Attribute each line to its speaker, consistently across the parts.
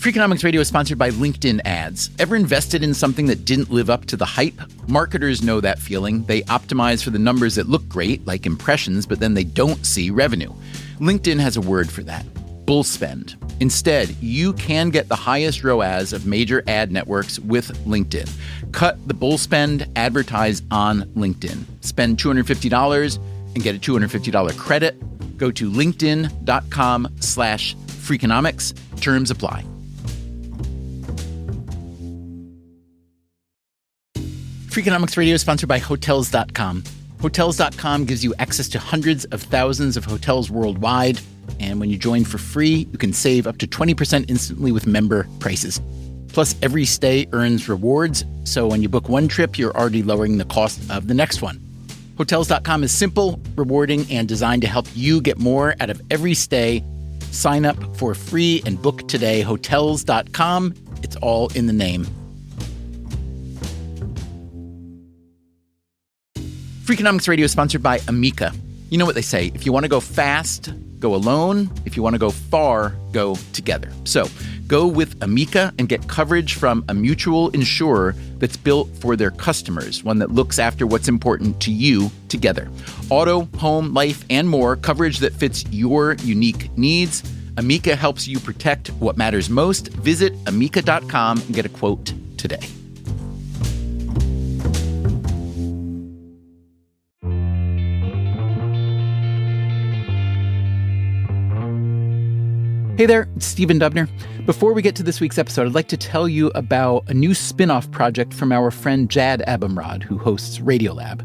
Speaker 1: Freakonomics Radio is sponsored by LinkedIn ads. Ever invested in something that didn't live up to the hype? Marketers know that feeling. They optimize for the numbers that look great, like impressions, but then they don't see revenue. LinkedIn has a word for that: bull spend. Instead, you can get the highest ROAS of major ad networks with LinkedIn. Cut the bull spend, advertise on LinkedIn. Spend $250 and get a $250 credit. Go to linkedin.com/Freakonomics. Terms apply. Freakonomics Radio is sponsored by Hotels.com. Hotels.com gives you access to hundreds of thousands of hotels worldwide. And when you join for free, you can save up to 20% instantly with member prices. Plus, every stay earns rewards. So when you book one trip, you're already lowering the cost of the next one. Hotels.com is simple, rewarding, and designed to help you get more out of every stay. Sign up for free and book today. Hotels.com. It's all in the name. Freakonomics Radio is sponsored by Amica. You know what they say: if you want to go fast, go alone. If you want to go far, go together. So go with Amica and get coverage from a mutual insurer that's built for their customers, one that looks after what's important to you together. Auto, home, life, and more, coverage that fits your unique needs. Amica helps you protect what matters most. Visit amica.com and get a quote today. Hey there, it's Stephen Dubner. Before we get to this week's episode, I'd like to tell you about a new spin-off project from our friend Jad Abumrad, who hosts Radiolab.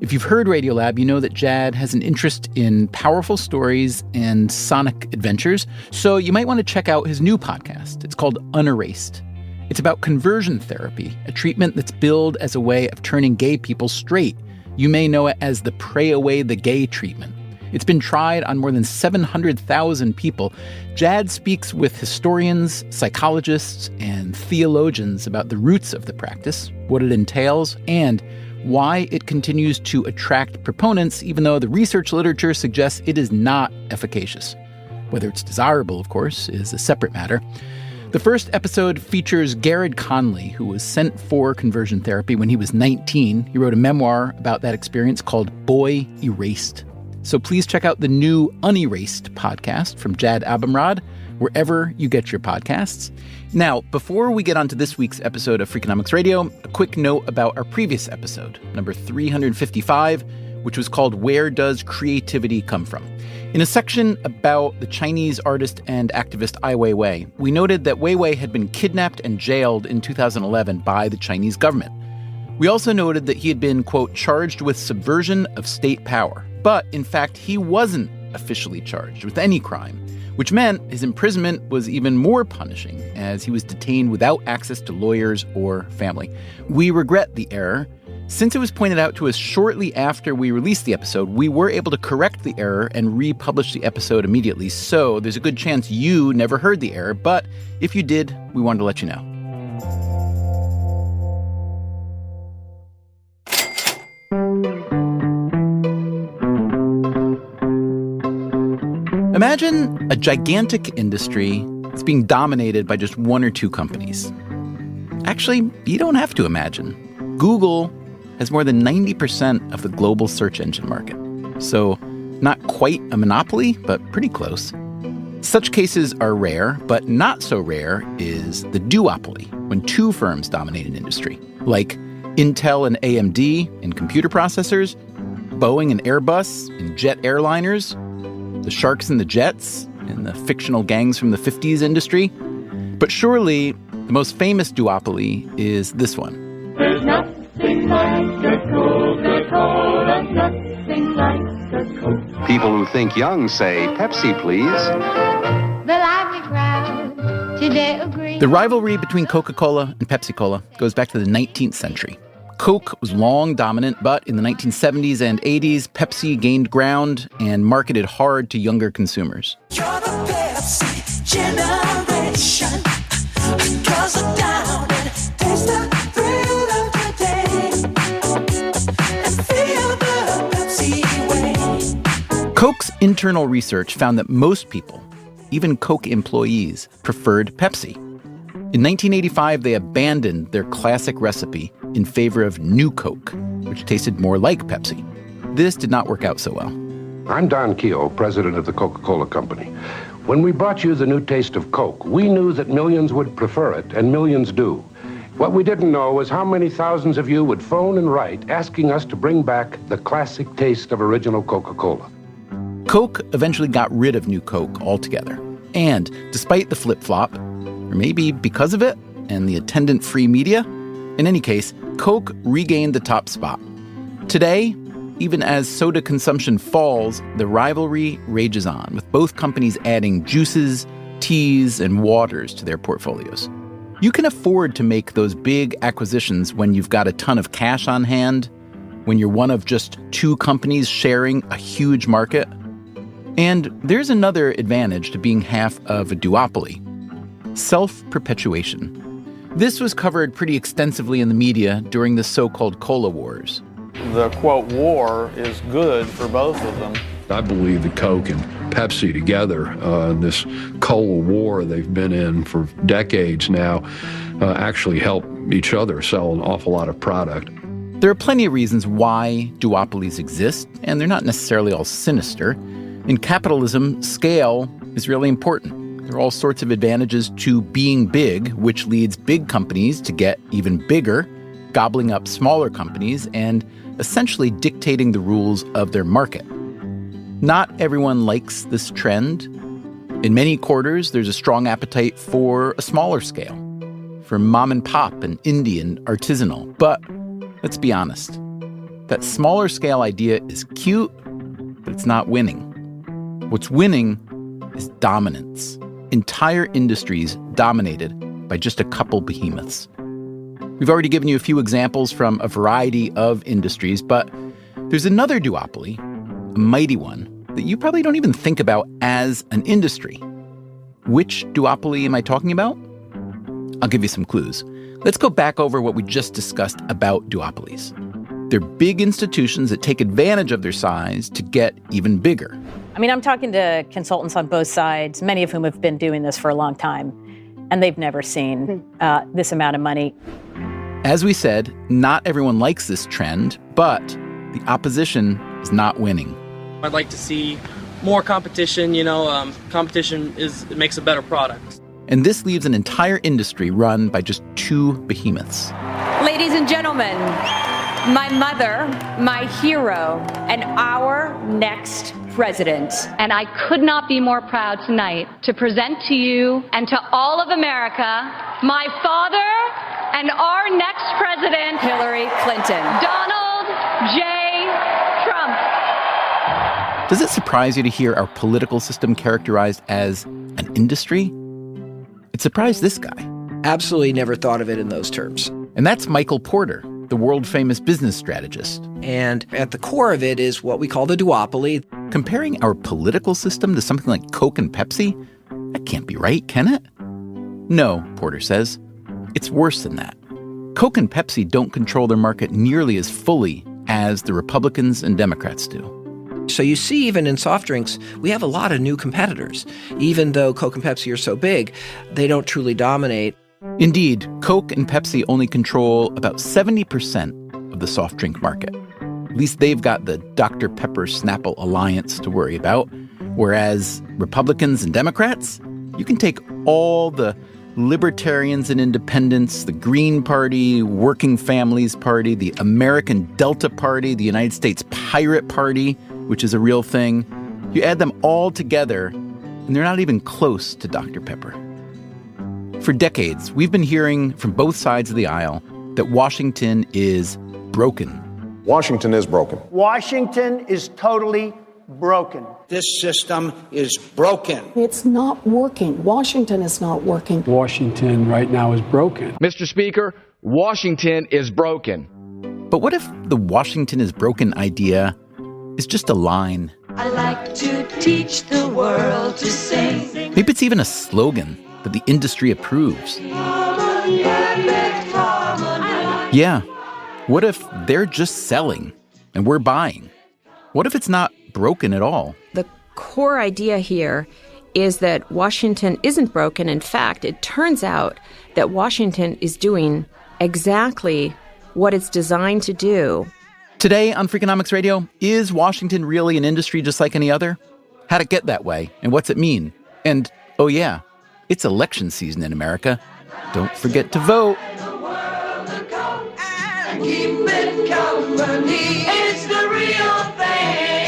Speaker 1: If you've heard Radiolab, you know that Jad has an interest in powerful stories and sonic adventures, so you might want to check out his new podcast. It's called Unerased. It's about conversion therapy, a treatment that's billed as a way of turning gay people straight. You may know it as the Pray Away the Gay treatment. It's been tried on more than 700,000 people. Jad speaks with historians, psychologists, and theologians about the roots of the practice, what it entails, and why it continues to attract proponents, even though the research literature suggests it is not efficacious. Whether it's desirable, of course, is a separate matter. The first episode features Garrett Conley, who was sent for conversion therapy when he was 19. He wrote a memoir about that experience called Boy Erased. So please check out the new Unerased podcast from Jad Abumrad, wherever you get your podcasts. Now, before we get on to this week's episode of Freakonomics Radio, a quick note about our previous episode, number 355, which was called Where Does Creativity Come From? In a section about the Chinese artist and activist Ai Weiwei, we noted that Weiwei had been kidnapped and jailed in 2011 by the Chinese government. We also noted that he had been, quote, charged with subversion of state power. But, in fact, he wasn't officially charged with any crime, which meant his imprisonment was even more punishing, as he was detained without access to lawyers or family. We regret the error. Since it was pointed out to us shortly after we released the episode, we were able to correct the error and republish the episode immediately, so there's a good chance you never heard the error, but if you did, we wanted to let you know. Imagine a gigantic industry that's being dominated by just one or two companies. Actually, you don't have to imagine. Google has more than 90% of the global search engine market. So not quite a monopoly, but pretty close. Such cases are rare, but not so rare is the duopoly, when two firms dominate an industry, like Intel and AMD in computer processors, Boeing and Airbus in jet airliners, the sharks and the jets in the fictional gangs from the 50s industry. But surely the most famous duopoly is this one.
Speaker 2: There's nothing like a Coca-Cola, nothing like a Coke.
Speaker 3: People who think young say, Pepsi, please.
Speaker 4: The lively crowd today agree.
Speaker 1: The rivalry between Coca-Cola and Pepsi-Cola goes back to the 19th century. Coke was long dominant, but in the 1970s and 80s, Pepsi gained ground and marketed hard to younger consumers.
Speaker 5: You're the Pepsi generation. Girls are down and taste the thrill of the day. And feel the Pepsi way.
Speaker 1: Coke's internal research found that most people, even Coke employees, preferred Pepsi. In 1985, they abandoned their classic recipe in favor of New Coke, which tasted more like Pepsi. This did not work out so well.
Speaker 6: I'm Don Keogh, president of the Coca-Cola Company. When we brought you the new taste of Coke, we knew that millions would prefer it, and millions do. What we didn't know was how many thousands of you would phone and write asking us to bring back the classic taste of original Coca-Cola.
Speaker 1: Coke eventually got rid of New Coke altogether. And despite the flip-flop, or maybe because of it and the attendant free media, in any case, Coke regained the top spot. Today, even as soda consumption falls, the rivalry rages on, with both companies adding juices, teas, and waters to their portfolios. You can afford to make those big acquisitions when you've got a ton of cash on hand, when you're one of just two companies sharing a huge market. And there's another advantage to being half of a duopoly: self-perpetuation. This was covered pretty extensively in the media during the so-called Cola Wars.
Speaker 7: The, quote, war is good for both of them.
Speaker 8: I believe that Coke and Pepsi together, this cola war they've been in for decades now, actually help each other sell an awful lot of product.
Speaker 1: There are plenty of reasons why duopolies exist, and they're not necessarily all sinister. In capitalism, scale is really important. There are all sorts of advantages to being big, which leads big companies to get even bigger, gobbling up smaller companies and essentially dictating the rules of their market. Not everyone likes this trend. In many quarters, there's a strong appetite for a smaller scale, for mom and pop and indie and artisanal. But let's be honest, that smaller scale idea is cute, but it's not winning. What's winning is dominance. Entire industries dominated by just a couple behemoths. We've already given you a few examples from a variety of industries, but there's another duopoly, a mighty one, that you probably don't even think about as an industry. Which duopoly am I talking about? I'll give you some clues. Let's go back over what we just discussed about duopolies. They're big institutions that take advantage of their size to get even bigger.
Speaker 9: I mean, I'm talking to consultants on both sides, many of whom have been doing this for a long time, and they've never seen this amount of money.
Speaker 1: As we said, not everyone likes this trend, but the opposition is not winning.
Speaker 10: I'd like to see more competition. Competition makes a better product.
Speaker 1: And this leaves an entire industry run by just two behemoths.
Speaker 11: Ladies and gentlemen, my mother, my hero, and our next president.
Speaker 12: And I could not be more proud tonight to present to you and to all of America my father and our next president,
Speaker 9: Hillary Clinton.
Speaker 12: Donald J. Trump.
Speaker 1: Does it surprise you to hear our political system characterized as an industry? It surprised this guy.
Speaker 13: Absolutely never thought of it in those terms.
Speaker 1: And that's Michael Porter, the world-famous business strategist.
Speaker 13: And at the core of it is what we call the duopoly.
Speaker 1: Comparing our political system to something like Coke and Pepsi? That can't be right, can it? No, Porter says. It's worse than that. Coke and Pepsi don't control their market nearly as fully as the Republicans and Democrats do.
Speaker 13: So you see, even in soft drinks, we have a lot of new competitors. Even though Coke and Pepsi are so big, they don't truly dominate.
Speaker 1: Indeed, Coke and Pepsi only control about 70% of the soft drink market. At least they've got the Dr. Pepper Snapple alliance to worry about. Whereas Republicans and Democrats, you can take all the libertarians and independents, the Green Party, Working Families Party, the American Delta Party, the United States Pirate Party, which is a real thing. You add them all together, and they're not even close to Dr. Pepper. For decades, we've been hearing from both sides of the aisle that Washington is broken.
Speaker 14: Washington is broken.
Speaker 15: Washington is totally broken.
Speaker 16: This system is broken.
Speaker 17: It's not working. Washington is not working.
Speaker 18: Washington right now is broken.
Speaker 19: Mr. Speaker, Washington is broken.
Speaker 1: But what if the Washington is broken idea is just a line?
Speaker 5: I like to teach the world to sing.
Speaker 1: Maybe it's even a slogan that the industry approves. Yeah. What if they're just selling and we're buying? What if it's not broken at all?
Speaker 20: The core idea here
Speaker 14: is that Washington isn't broken. In fact, it turns out that Washington is doing exactly what it's designed to do.
Speaker 1: Today on Freakonomics Radio, is Washington really an industry just like any other? How'd it get that way, and what's it mean? And, oh yeah, it's election season in America. Don't forget to vote.
Speaker 5: Keep it company. It's the real thing.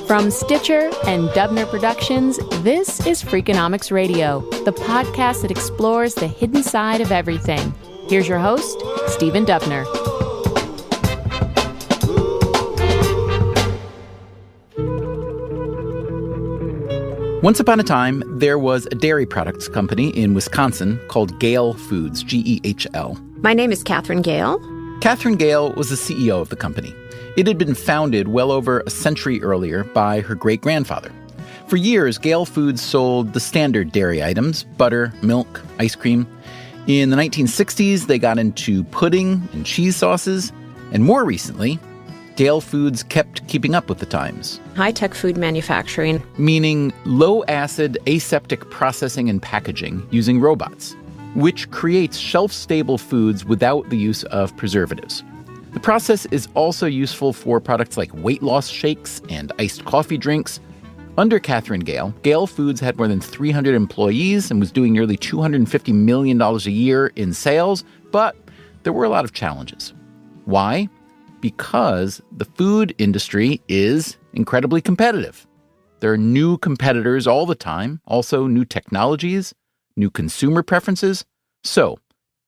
Speaker 20: From Stitcher and Dubner Productions, this is Freakonomics Radio, the podcast that explores the hidden side of everything. Here's your host, Stephen Dubner.
Speaker 1: Once upon a time, there was a dairy products company in Wisconsin called Gale Foods, G-E-H-L.
Speaker 14: My name is Catherine Gale.
Speaker 1: Catherine Gale was the CEO of the company. It had been founded well over a century earlier by her great-grandfather. For years, Gale Foods sold the standard dairy items, butter, milk, ice cream. In the 1960s, they got into pudding and cheese sauces. And more recently, Gale Foods kept keeping up with the times.
Speaker 14: High-tech food manufacturing.
Speaker 1: Meaning low-acid, aseptic processing and packaging using robots, which creates shelf-stable foods without the use of preservatives. The process is also useful for products like weight loss shakes and iced coffee drinks. Under Catherine Gale, Gale Foods had more than 300 employees and was doing nearly $250 million a year in sales, but there were a lot of challenges. Why? Because the food industry is incredibly competitive. There are new competitors all the time, also new technologies, new consumer preferences. So,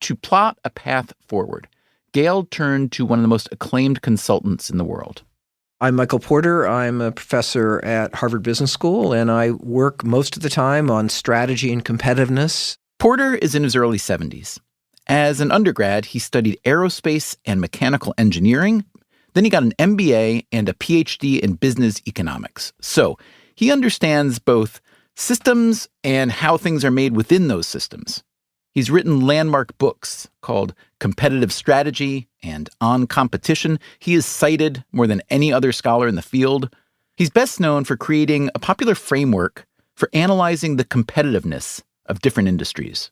Speaker 1: to plot a path forward, Gale turned to one of the most acclaimed consultants in the world.
Speaker 13: I'm Michael Porter. I'm a professor at Harvard Business School, and I work most of the time on strategy and competitiveness.
Speaker 1: Porter is in his early 70s. As an undergrad, he studied aerospace and mechanical engineering. Then he got an MBA and a PhD in business economics. So he understands both systems and how things are made within those systems. He's written landmark books called Competitive Strategy and On Competition. He is cited more than any other scholar in the field. He's best known for creating a popular framework for analyzing the competitiveness of different industries.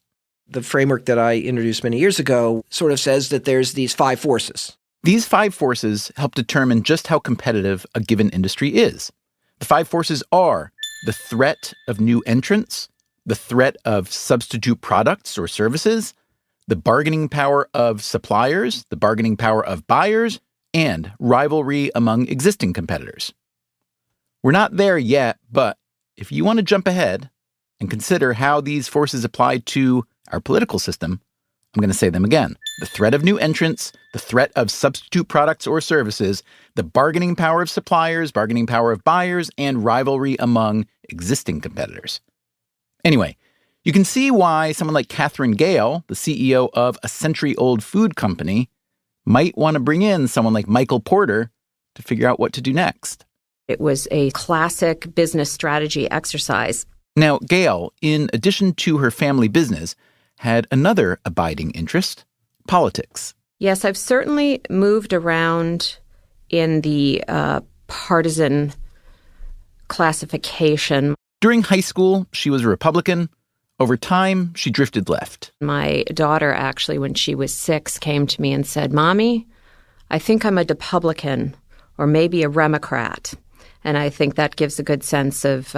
Speaker 13: The framework that I introduced many years ago sort of says that there's these 5 forces.
Speaker 1: These 5 forces help determine just how competitive a given industry is. The 5 forces are the threat of new entrants, the threat of substitute products or services, the bargaining power of suppliers, the bargaining power of buyers, and rivalry among existing competitors. We're not there yet, but if you want to jump ahead and consider how these forces apply to our political system, I'm going to say them again. The threat of new entrants, the threat of substitute products or services, the bargaining power of suppliers, bargaining power of buyers, and rivalry among existing competitors. Anyway, you can see why someone like Catherine Gale, the CEO of a century-old food company, might want to bring in someone like Michael Porter to figure out what to do next.
Speaker 14: It was a classic business strategy exercise.
Speaker 1: Now, Gale, in addition to her family business, had another abiding interest, politics.
Speaker 14: Yes, I've certainly moved around in the partisan classification.
Speaker 1: During high school, she was a Republican. Over time, she drifted left.
Speaker 14: My daughter, actually, when she was 6, came to me and said, "Mommy, I think I'm a Republican or maybe a Remocrat." And I think that gives a good sense of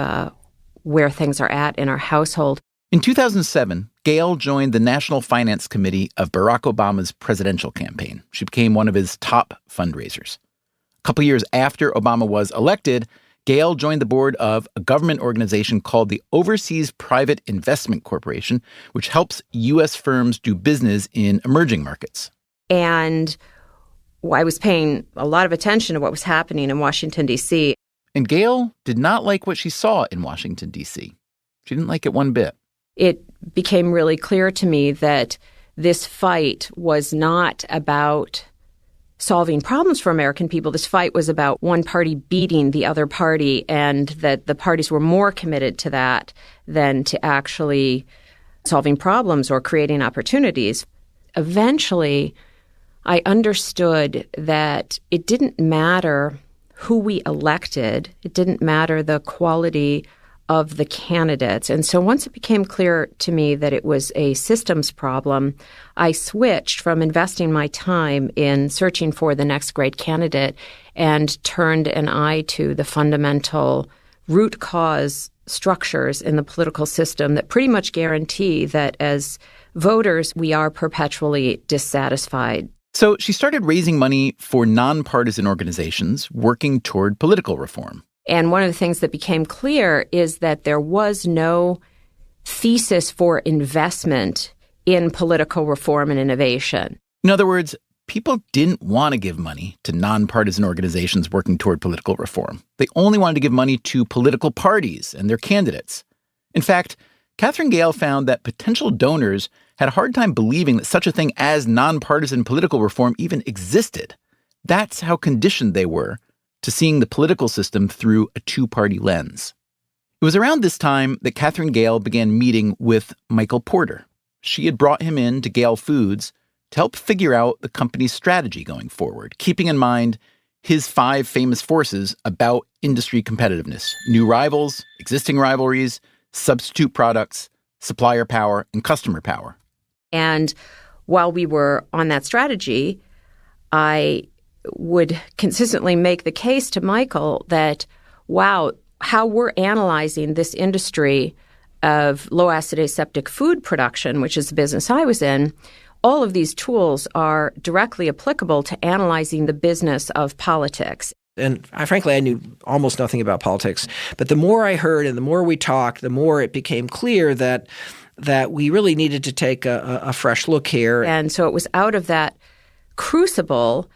Speaker 14: where things are at in our household.
Speaker 1: In 2007, Gale joined the National Finance Committee of Barack Obama's presidential campaign. She became one of his top fundraisers. A couple years after Obama was elected, Gale joined the board of a government organization called the Overseas Private Investment Corporation, which helps U.S. firms do business in emerging markets.
Speaker 14: And I was paying a lot of attention to what was happening in Washington, D.C.
Speaker 1: And Gale did not like what she saw in Washington, D.C. She didn't like it one bit.
Speaker 14: It became really clear to me that this fight was not about solving problems for American people. This fight was about one party beating the other party, and that the parties were more committed to that than to actually solving problems or creating opportunities. Eventually, I understood that it didn't matter who we elected. It didn't matter the quality of the candidates. And so once it became clear to me that it was a systems problem, I switched from investing my time in searching for the next great candidate and turned an eye to the fundamental root cause structures in the political system that pretty much guarantee that as voters, we are perpetually dissatisfied.
Speaker 1: So she started raising money for nonpartisan organizations working toward political reform.
Speaker 14: And one of the things that became clear is that there was no thesis for investment in political reform and innovation.
Speaker 1: In other words, people didn't want to give money to nonpartisan organizations working toward political reform. They only wanted to give money to political parties and their candidates. In fact, Katherine Gehl found that potential donors had a hard time believing that such a thing as nonpartisan political reform even existed. That's how conditioned they were to seeing the political system through a two-party lens. It was around this time that Katherine Gehl began meeting with Michael Porter. She had brought him in to Gehl Foods to help figure out the company's strategy going forward, keeping in mind his 5 famous forces about industry competitiveness: new rivals, existing rivalries, substitute products, supplier power, and customer power.
Speaker 14: And while we were on that strategy, I would consistently make the case to Michael that, wow, how we're analyzing this industry of low-acid aseptic food production, which is the business I was in, all of these tools are directly applicable to analyzing the business of politics.
Speaker 13: And frankly, I knew almost nothing about politics. But the more I heard and the more we talked, the more it became clear that we really needed to take a fresh look here.
Speaker 14: And so it was out of that crucible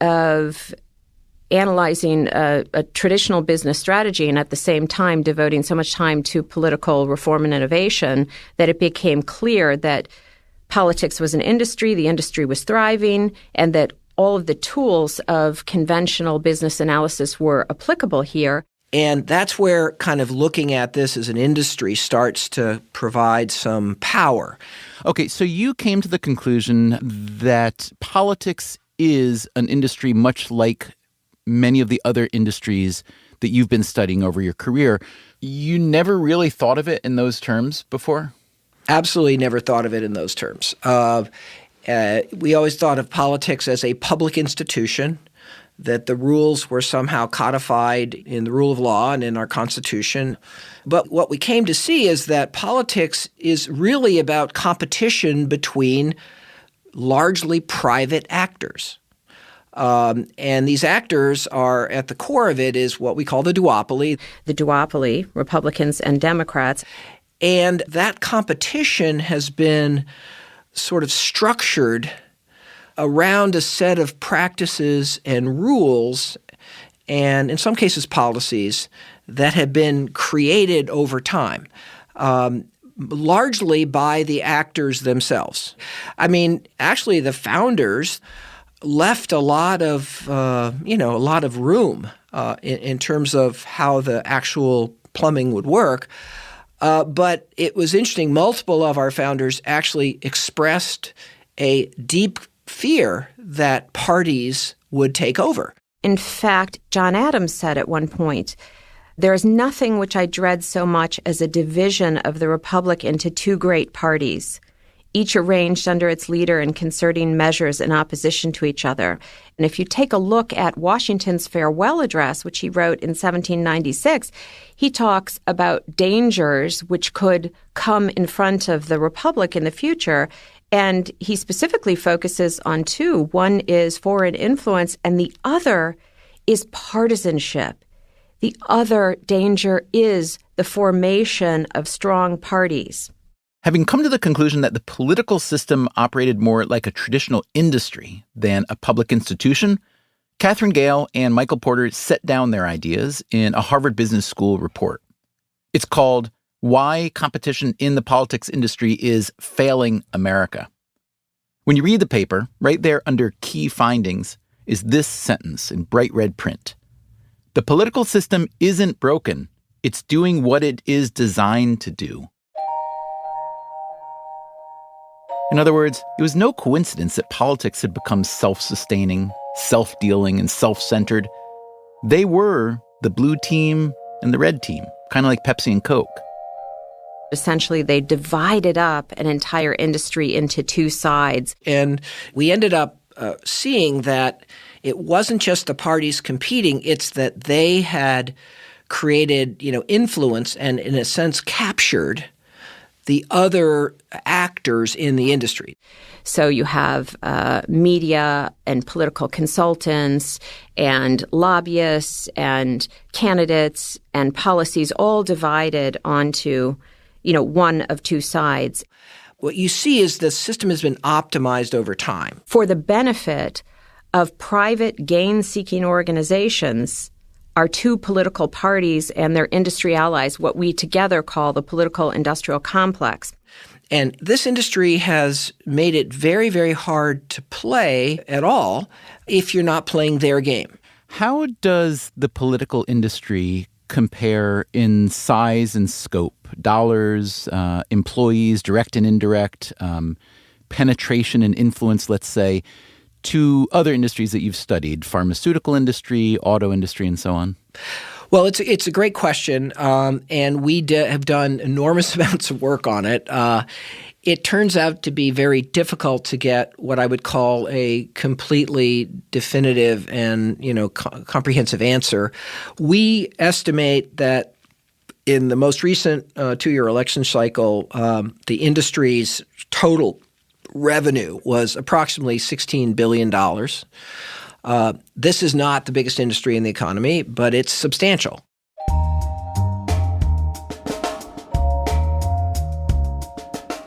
Speaker 14: of analyzing a traditional business strategy and at the same time devoting so much time to political reform and innovation that it became clear that politics was an industry, the industry was thriving, and that all of the tools of conventional business analysis were applicable here.
Speaker 13: And that's where kind of looking at this as an industry starts to provide some power.
Speaker 1: Okay, so you came to the conclusion that politics is an industry much like many of the other industries that you've been studying over your career. You never really thought of it in those terms before?
Speaker 13: Absolutely never thought of it in those terms. We always thought of politics as a public institution, that the rules were somehow codified in the rule of law and in our Constitution. But what we came to see is that politics is really about competition between largely private actors. And these actors are, at the core of it, is what we call the duopoly.
Speaker 14: The duopoly, Republicans and Democrats.
Speaker 13: And that competition has been sort of structured around a set of practices and rules, and in some cases policies, that have been created over time. Largely by the actors themselves. I mean, actually, the founders left a lot of room in terms of how the actual plumbing would work. But it was interesting. Multiple of our founders actually expressed a deep fear that parties would take over.
Speaker 14: In fact, John Adams said at one point, "There is nothing which I dread so much as a division of the republic into 2 great parties, each arranged under its leader and concerting measures in opposition to each other." And if you take a look at Washington's farewell address, which he wrote in 1796, he talks about dangers which could come in front of the republic in the future. And he specifically focuses on 2. One is foreign influence, and the other is partisanship. The other danger is the formation of strong parties.
Speaker 1: Having come to the conclusion that the political system operated more like a traditional industry than a public institution, Katherine Gehl and Michael Porter set down their ideas in a Harvard Business School report. It's called Why Competition in the Politics Industry is Failing America. When you read the paper, right there under key findings is this sentence in bright red print. The political system isn't broken. It's doing what it is designed to do. In other words, it was no coincidence that politics had become self-sustaining, self-dealing, and self-centered. They were the blue team and the red team, kind of like Pepsi and Coke.
Speaker 14: Essentially, they divided up an entire industry into two sides.
Speaker 13: And we ended up seeing that it wasn't just the parties competing, it's that they had created, influence and, in a sense, captured the other actors in the industry.
Speaker 14: So you have media and political consultants and lobbyists and candidates and policies all divided onto, one of two sides.
Speaker 13: What you see is the system has been optimized over time.
Speaker 14: For the benefit of private gain-seeking organizations, our two political parties and their industry allies, what we together call the political industrial complex.
Speaker 13: And this industry has made it very, very hard to play at all if you're not playing their game.
Speaker 1: How does the political industry compare in size and scope? Dollars, employees, direct and indirect, penetration and influence, let's say, to other industries that you've studied, pharmaceutical industry, auto industry, and so on?
Speaker 13: Well, it's a great question, and we have done enormous amounts of work on it. It turns out to be very difficult to get what I would call a completely definitive and comprehensive answer. We estimate that in the most recent 2-year election cycle, the industry's total revenue was approximately $16 billion. This is not the biggest industry in the economy, but it's substantial.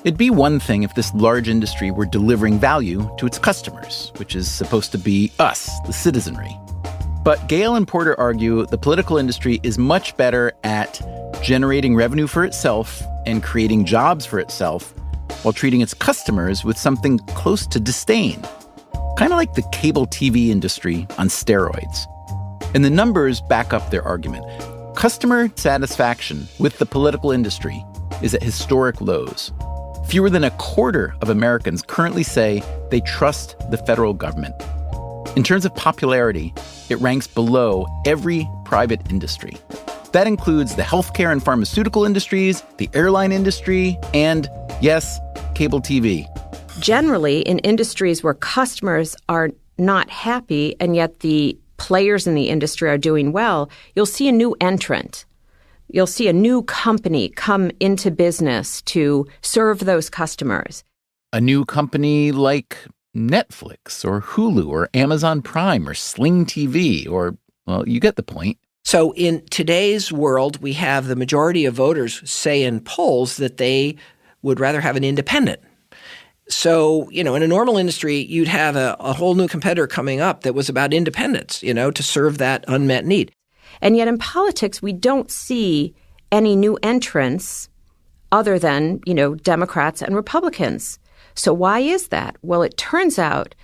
Speaker 1: It'd be one thing if this large industry were delivering value to its customers, which is supposed to be us, the citizenry. But Gale and Porter argue the political industry is much better at generating revenue for itself and creating jobs for itself while treating its customers with something close to disdain. Kind of like the cable TV industry on steroids. And the numbers back up their argument. Customer satisfaction with the political industry is at historic lows. Fewer than a quarter of Americans currently say they trust the federal government. In terms of popularity, it ranks below every private industry. That includes the healthcare and pharmaceutical industries, the airline industry, and, yes, cable TV.
Speaker 14: Generally, in industries where customers are not happy and yet the players in the industry are doing well, you'll see a new entrant. You'll see a new company come into business to serve those customers.
Speaker 1: A new company like Netflix or Hulu or Amazon Prime or Sling TV or, well, you get the point.
Speaker 13: So in today's world, we have the majority of voters say in polls that they would rather have an independent. So, in a normal industry, you'd have a whole new competitor coming up that was about independence, to serve that unmet need.
Speaker 14: And yet in politics, we don't see any new entrants other than, Democrats and Republicans. So why is that? Well, it turns out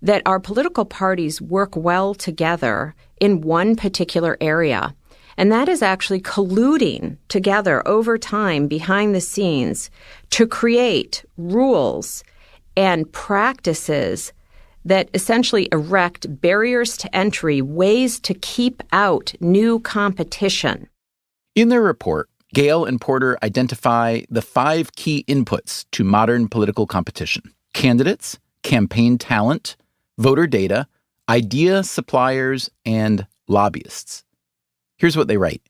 Speaker 14: that our political parties work well together in one particular area. And that is actually colluding together over time behind the scenes to create rules and practices that essentially erect barriers to entry, ways to keep out new competition.
Speaker 1: In their report, Gale and Porter identify the 5 key inputs to modern political competition: candidates, campaign talent, voter data, idea suppliers, and lobbyists. Here's what they write.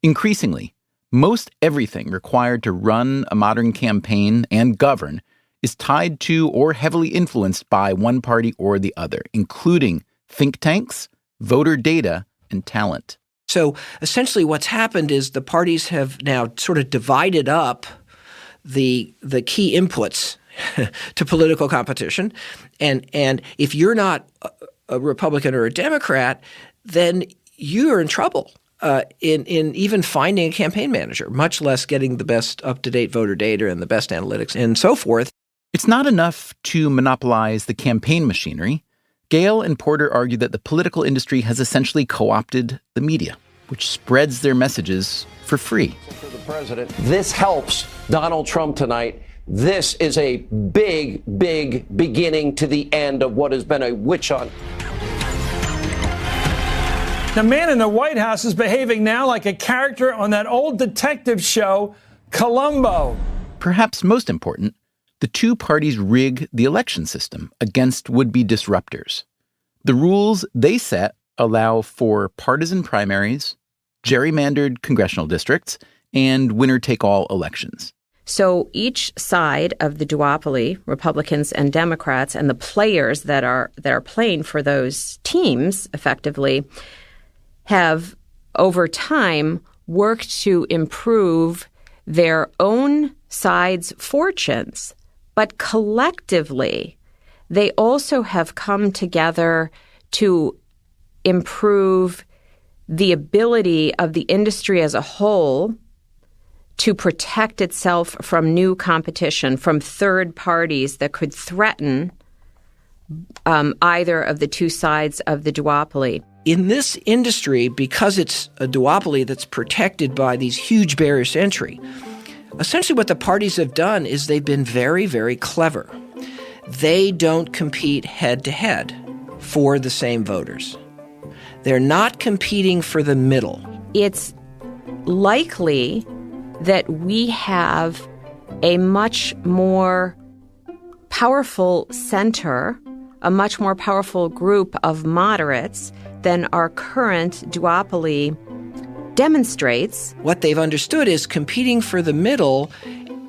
Speaker 1: Increasingly, most everything required to run a modern campaign and govern is tied to or heavily influenced by one party or the other, including think tanks, voter data, and talent.
Speaker 13: So essentially what's happened is the parties have now sort of divided up the key inputs to political competition. And if you're not a Republican or a Democrat, then you are in trouble in even finding a campaign manager, much less getting the best up-to-date voter data and the best analytics and so forth.
Speaker 1: It's not enough to monopolize the campaign machinery. Gale and Porter argue that the political industry has essentially co-opted the media, which spreads their messages for free.
Speaker 21: For the president, this helps Donald Trump tonight This is a big, big beginning to the end of what has been a witch hunt.
Speaker 22: The man in the White House is behaving now like a character on that old detective show, Columbo.
Speaker 1: Perhaps most important, the two parties rig the election system against would-be disruptors. The rules they set allow for partisan primaries, gerrymandered congressional districts, and winner-take-all elections.
Speaker 14: So each side of the duopoly, Republicans and Democrats, and the players that are playing for those teams effectively, have over time worked to improve their own side's fortunes. But collectively, they also have come together to improve the ability of the industry as a whole to protect itself from new competition, from third parties that could threaten either of the two sides of the duopoly.
Speaker 13: In this industry, because it's a duopoly that's protected by these huge barriers to entry, essentially what the parties have done is they've been very, very clever. They don't compete head-to-head for the same voters. They're not competing for the middle.
Speaker 14: It's likely that we have a much more powerful center, a much more powerful group of moderates than our current duopoly demonstrates.
Speaker 13: What they've understood is competing for the middle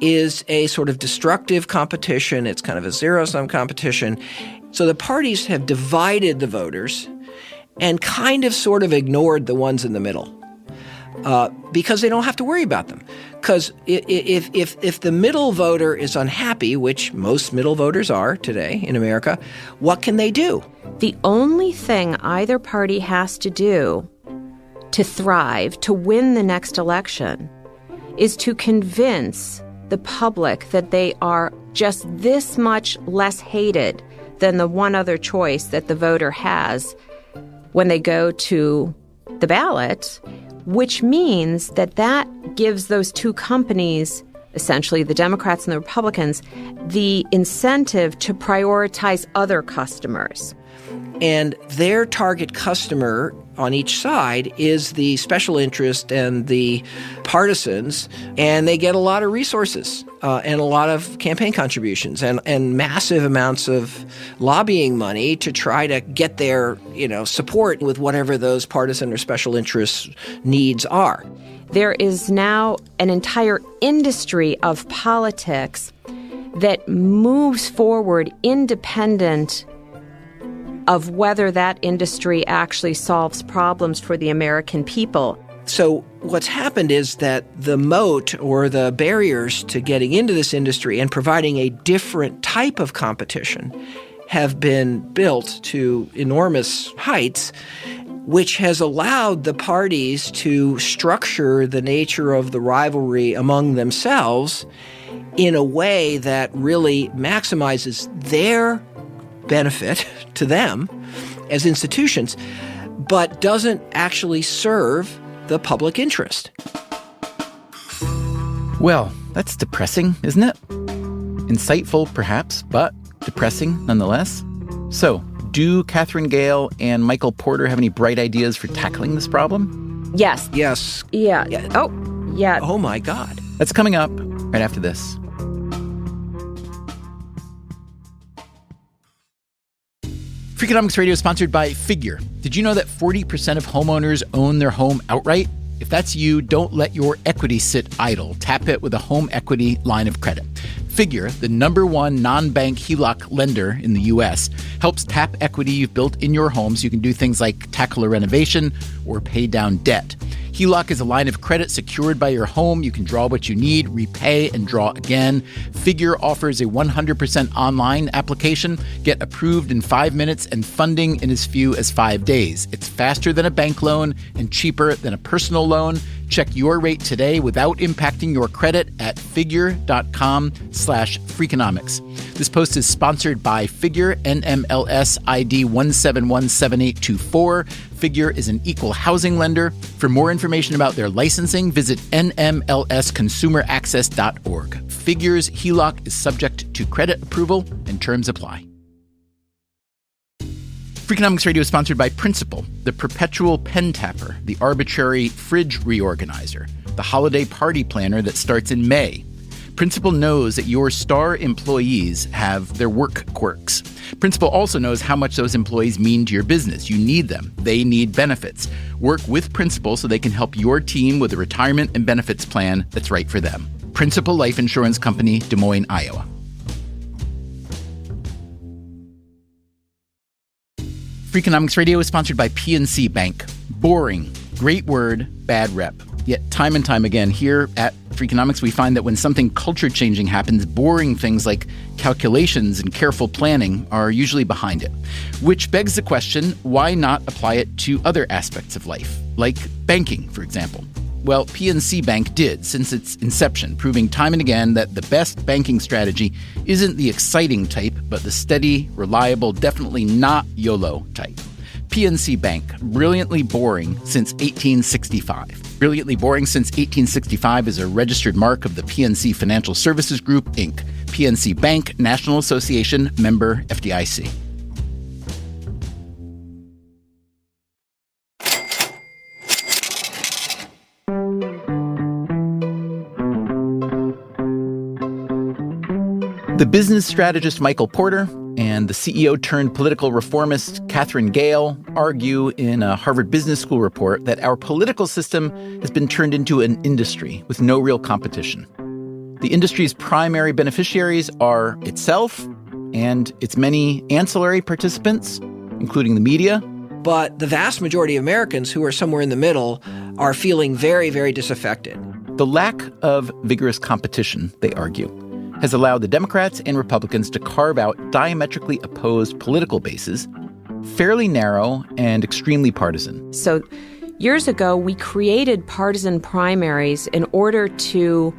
Speaker 13: is a sort of destructive competition. It's kind of a zero-sum competition. So the parties have divided the voters and kind of sort of ignored the ones in the middle. Because they don't have to worry about them. Because if the middle voter is unhappy, which most middle voters are today in America, what can they do?
Speaker 14: The only thing either party has to do to thrive, to win the next election, is to convince the public that they are just this much less hated than the one other choice that the voter has when they go to the ballot, which means that gives those two companies, essentially the Democrats and the Republicans, the incentive to prioritize other customers.
Speaker 13: And their target customer on each side is the special interest and the partisans, and they get a lot of resources and a lot of campaign contributions and massive amounts of lobbying money to try to get their, support with whatever those partisan or special interest needs are.
Speaker 14: There is now an entire industry of politics that moves forward independent of whether that industry actually solves problems for the American people.
Speaker 13: So what's happened is that the moat or the barriers to getting into this industry and providing a different type of competition have been built to enormous heights, which has allowed the parties to structure the nature of the rivalry among themselves in a way that really maximizes their benefit to them as institutions, but doesn't actually serve the public interest.
Speaker 1: Well, that's depressing, isn't it? Insightful, perhaps, but depressing nonetheless. So, do Catherine Gale and Michael Porter have any bright ideas for tackling this problem?
Speaker 14: Yes.
Speaker 13: Yes.
Speaker 14: Yeah. Oh, yeah.
Speaker 13: Oh, my God.
Speaker 1: That's coming up right after this. Freakonomics Radio is sponsored by Figure. Did you know that 40% of homeowners own their home outright? If that's you, don't let your equity sit idle. Tap it with a home equity line of credit. Figure, the #1 non-bank HELOC lender in the U.S., helps tap equity you've built in your home so you can do things like tackle a renovation or pay down debt. HELOC is a line of credit secured by your home. You can draw what you need, repay, and draw again. Figure offers a 100% online application. Get approved in 5 minutes and funding in as few as 5 days. It's faster than a bank loan and cheaper than a personal loan. Check your rate today without impacting your credit at figure.com/Freakonomics. This post is sponsored by Figure, NMLS ID 1717824. Figure is an equal housing lender. For more information information about their licensing, visit nmlsconsumeraccess.org. Figures HELOC is subject to credit approval and terms apply. Freakonomics Radio is sponsored by Principal, the perpetual pen tapper, the arbitrary fridge reorganizer, the holiday party planner that starts in May. Principal knows that your star employees have their work quirks. Principal also knows how much those employees mean to your business. You need them. They need benefits. Work with Principal so they can help your team with a retirement and benefits plan that's right for them. Principal Life Insurance Company, Des Moines, Iowa. Freakonomics Radio is sponsored by PNC Bank. Boring. Great word, bad rep. Yet time and time again here at Freakonomics, we find that when something culture-changing happens, boring things like calculations and careful planning are usually behind it. Which begs the question, why not apply it to other aspects of life, like banking, for example? Well, PNC Bank did since its inception, proving time and again that the best banking strategy isn't the exciting type, but the steady, reliable, definitely not YOLO type. PNC Bank, brilliantly boring since 1865. Brilliantly boring since 1865 is a registered mark of the PNC Financial Services Group, Inc. PNC Bank, National Association, member FDIC. The business strategist Michael Porter and the CEO turned political reformist Catherine Gale argue in a Harvard Business School report that our political system has been turned into an industry with no real competition. The industry's primary beneficiaries are itself and its many ancillary participants, including the media.
Speaker 13: But the vast majority of Americans who are somewhere in the middle are feeling very, very disaffected.
Speaker 1: The lack of vigorous competition, they argue, has allowed the Democrats and Republicans to carve out diametrically opposed political bases, fairly narrow and extremely partisan.
Speaker 14: So years ago, we created partisan primaries in order to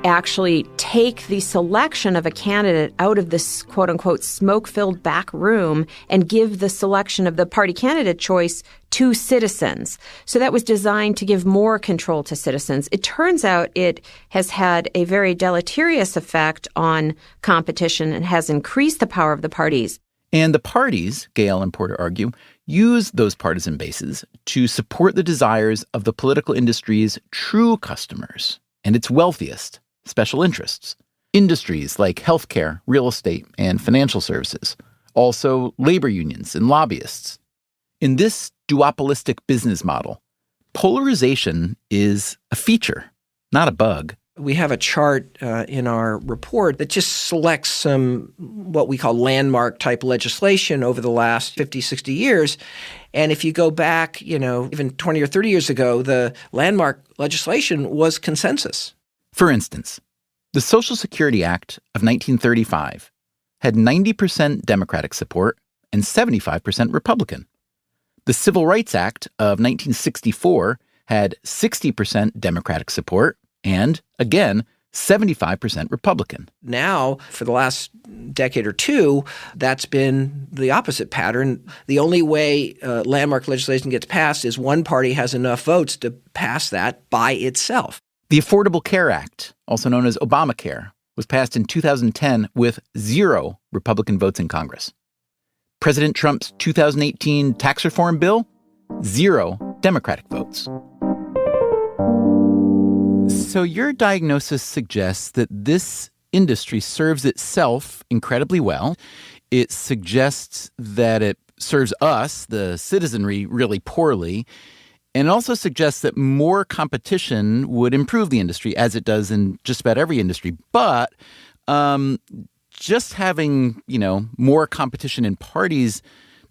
Speaker 14: actually take the selection of a candidate out of this quote-unquote smoke-filled back room and give the selection of the party candidate choice to citizens. So that was designed to give more control to citizens. It turns out it has had a very deleterious effect on competition and has increased the power of the parties.
Speaker 1: And the parties, Gale and Porter argue, use those partisan bases to support the desires of the political industry's true customers and its wealthiest special interests. Industries like healthcare, real estate, and financial services. Also labor unions and lobbyists. In this duopolistic business model, polarization is a feature, not a bug.
Speaker 13: We have a chart in our report that just selects some what we call landmark type legislation over the last 50, 60 years. And if you go back, even 20 or 30 years ago, the landmark legislation was consensus.
Speaker 1: For instance, the Social Security Act of 1935 had 90% Democratic support and 75% Republican. The Civil Rights Act of 1964 had 60% Democratic support and, again, 75% Republican.
Speaker 13: Now, for the last decade or two, that's been the opposite pattern. The only way landmark legislation gets passed is one party has enough votes to pass that by itself.
Speaker 1: The Affordable Care Act, also known as Obamacare, was passed in 2010 with 0 Republican votes in Congress. President Trump's 2018 tax reform bill, 0 Democratic votes. So your diagnosis suggests that this industry serves itself incredibly well. It suggests that it serves us, the citizenry, really poorly. And it also suggests that more competition would improve the industry, as it does in just about every industry. But just having, more competition in parties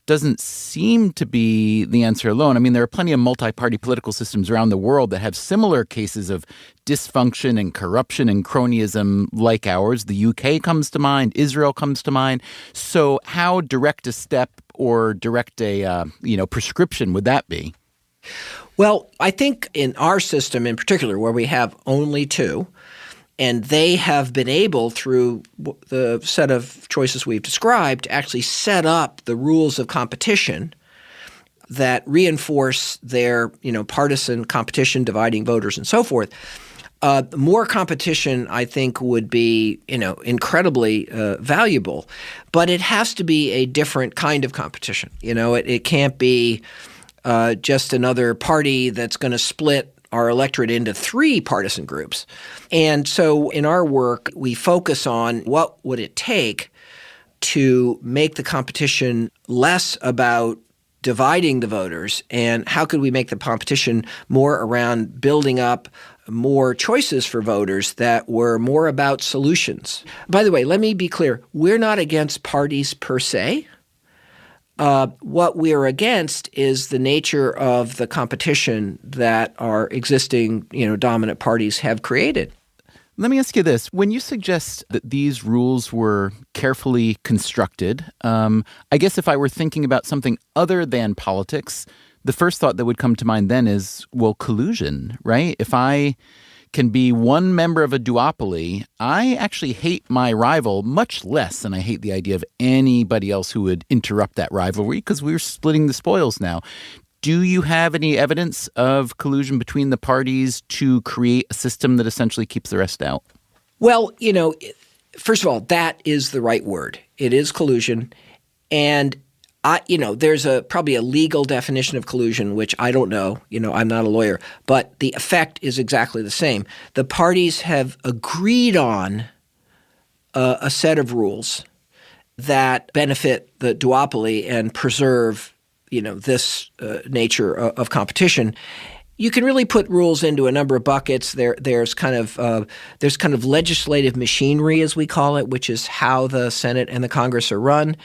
Speaker 1: doesn't seem to be the answer alone. I mean, there are plenty of multi-party political systems around the world that have similar cases of dysfunction and corruption and cronyism like ours. The UK comes to mind. Israel comes to mind. So how direct a step or direct a, prescription would that be?
Speaker 13: Well, I think in our system in particular, where we have only 2, and they have been able, through the set of choices we've described, to actually set up the rules of competition. that reinforce their, partisan competition, dividing voters and so forth. More competition, I think, would be, incredibly valuable, but it has to be a different kind of competition. It can't be just another party that's going to split our electorate into 3 partisan groups. And so in our work, we focus on what would it take to make the competition less about dividing the voters, and how could we make the competition more around building up more choices for voters that were more about solutions. By the way, let me be clear. We're not against parties per se. What we're against is the nature of the competition that our existing, dominant parties have created.
Speaker 1: Let me ask you this. When you suggest that these rules were carefully constructed, I guess if I were thinking about something other than politics, the first thought that would come to mind then is, well, collusion, right? If I can be one member of a duopoly, I actually hate my rival much less than I hate the idea of anybody else who would interrupt that rivalry, because we're splitting the spoils now. Do you have any evidence of collusion between the parties to create a system that essentially keeps the rest out?
Speaker 13: Well, first of all, that is the right word. It is collusion. And there's probably a legal definition of collusion, which I don't know. I'm not a lawyer. But the effect is exactly the same. The parties have agreed on a set of rules that benefit the duopoly and preserve this nature of competition. You can really put rules into a number of buckets. There's kind of legislative machinery, as we call it, which is how the Senate and the Congress are run,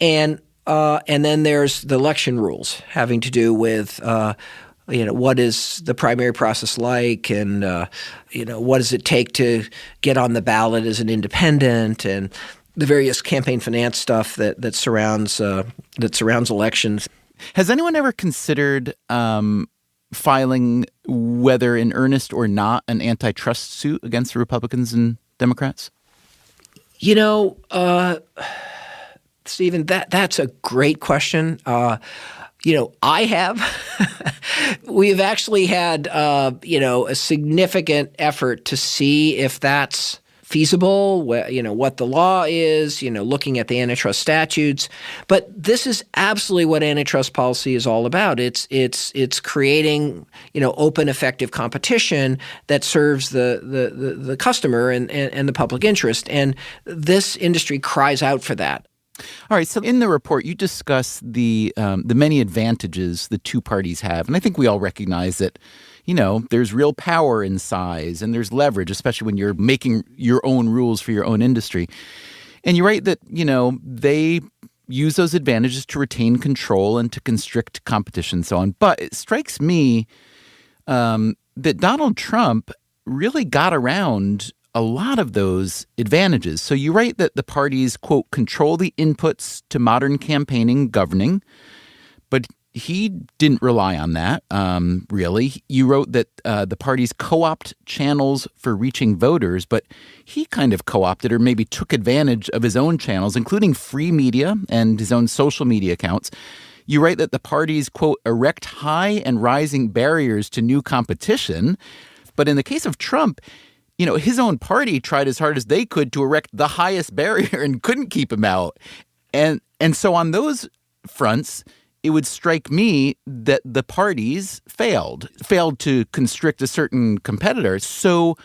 Speaker 13: and then there's the election rules having to do with what is the primary process like, and what does it take to get on the ballot as an independent, and the various campaign finance stuff that surrounds elections.
Speaker 1: Has anyone ever considered filing, whether in earnest or not, an antitrust suit against the Republicans and Democrats?
Speaker 13: Stephen, that's a great question. I have. We've actually had a significant effort to see if that's feasible, what the law is, looking at the antitrust statutes. But this is absolutely what antitrust policy is all about. It's creating, open, effective competition that serves the customer and the public interest. And this industry cries out for that.
Speaker 1: All right. So in the report, you discuss the many advantages the two parties have. And I think we all recognize that, there's real power in size and there's leverage, especially when you're making your own rules for your own industry. And you write that, they use those advantages to retain control and to constrict competition and so on. But it strikes me that Donald Trump really got around a lot of those advantages. So you write that the parties, quote, control the inputs to modern campaigning governing, but he didn't rely on that, really. You wrote that the parties co-opt channels for reaching voters, but he kind of co-opted or maybe took advantage of his own channels, including free media and his own social media accounts. You write that the parties, quote, erect high and rising barriers to new competition. But in the case of Trump, his own party tried as hard as they could to erect the highest barrier and couldn't keep him out. And so on those fronts, it would strike me that the parties failed to constrict a certain competitor. So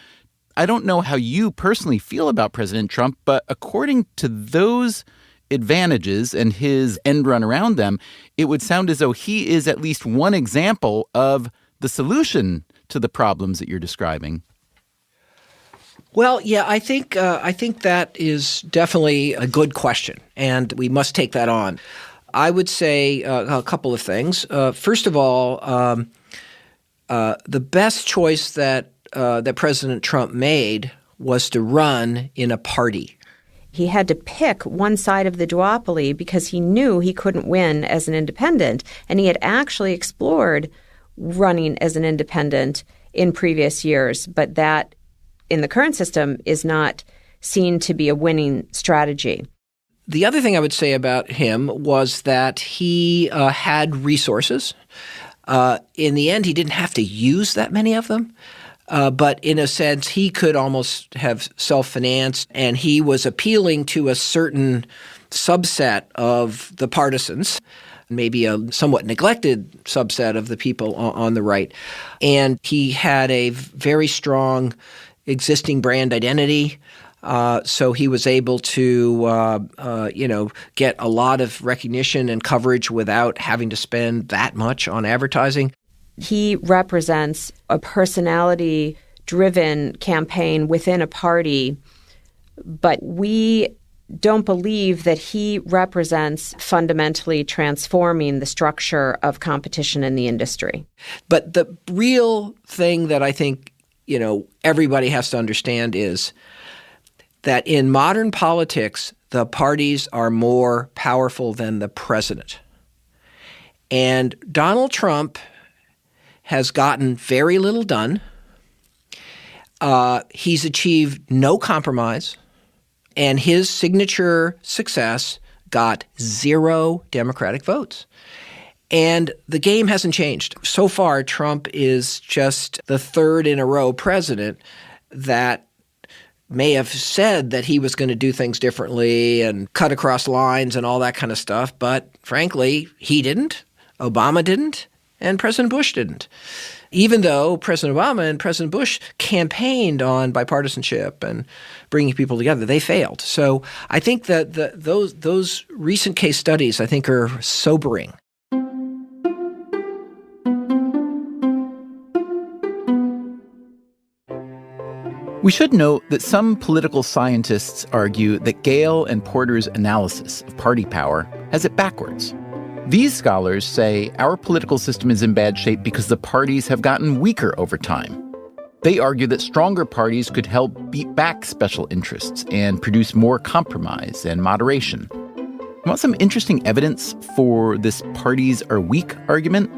Speaker 1: I don't know how you personally feel about President Trump, but according to those advantages and his end run around them, it would sound as though he is at least one example of the solution to the problems that you're describing.
Speaker 13: Well, yeah, I think that is definitely a good question, and we must take that on. I would say a couple of things. First of all, the best choice that President Trump made was to run in a party.
Speaker 14: He had to pick one side of the duopoly because he knew he couldn't win as an independent, and he had actually explored running as an independent in previous years, but that in the current system is not seen to be a winning strategy.
Speaker 13: The other thing I would say about him was that he had resources. In the end, he didn't have to use that many of them. But in a sense, he could almost have self-financed, and he was appealing to a certain subset of the partisans, maybe a somewhat neglected subset of the people on the right. And he had a very strong existing brand identity. So he was able to, get a lot of recognition and coverage without having to spend that much on advertising.
Speaker 14: He represents a personality-driven campaign within a party, but we don't believe that he represents fundamentally transforming the structure of competition in the industry.
Speaker 13: But the real thing that I think, everybody has to understand is that in modern politics, the parties are more powerful than the president. And Donald Trump has gotten very little done. He's achieved no compromise, and his signature success got 0 Democratic votes. And the game hasn't changed. So far, Trump is just the third in a row president that may have said that he was going to do things differently and cut across lines and all that kind of stuff. But frankly, he didn't. Obama didn't. And President Bush didn't. Even though President Obama and President Bush campaigned on bipartisanship and bringing people together, they failed. So I think that those recent case studies, I think, are sobering.
Speaker 1: We should note that some political scientists argue that Gale and Porter's analysis of party power has it backwards. These scholars say our political system is in bad shape because the parties have gotten weaker over time. They argue that stronger parties could help beat back special interests and produce more compromise and moderation. You want some interesting evidence for this parties are weak argument?